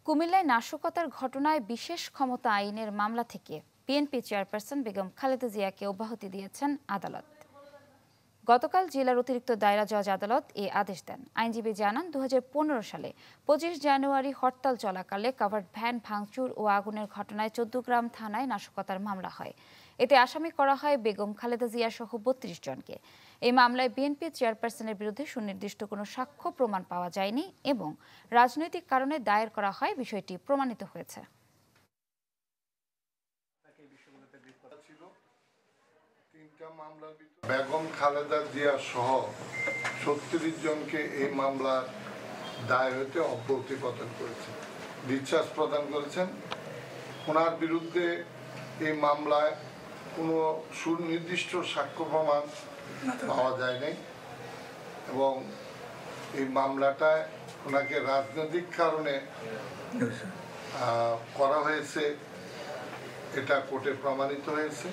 কুমিল্লায় নাশকতার ঘটনায় বিশেষ ক্ষমতা আইনের মামলা থেকে বিএনপি চেয়ারপারসন বেগম খালেদা জিয়াকে অব্যাহতি দিয়েছেন আদালত। গতকাল জেলার অতিরিক্ত দায়রা জজ আদালত এ আদেশ দেন। আইনজীবী জানান, 2015 সালে 25 জানুয়ারি হরতাল চলাকালে কাভার্ড ভ্যান ভাঙচুর ও আগুনের ঘটনায় 14গ্রাম থানায় নাশকতার মামলা হয়। এতে আসামি করা হয় বেগম খালেদা জিয়া সহ 32 জনকে। এই মামলায় বিএনপি চেয়ারপারসনের বিরুদ্ধে সুনির্দিষ্ট কোনো সাক্ষ্য প্রমাণ পাওয়া যায়নি এবং রাজনৈতিক কারণে দায়ের করা হয় বিষয়টি প্রমাণিত হয়েছে। বেগম খালেদা জিয়া সহ 36 জনকে এই মামলার দায় হতে অব্যাহতি প্রদান করেছেন, ডিসচার্জ প্রদান করেছেন। ওনার বিরুদ্ধে এই মামলায় কোনো সুনির্দিষ্ট সাক্ষ্য প্রমাণ পাওয়া যায় নাই এবং এই মামলাটায় ওনাকে রাজনৈতিক কারণে করা হয়েছে, এটা কোর্টে প্রমাণিত হয়েছে।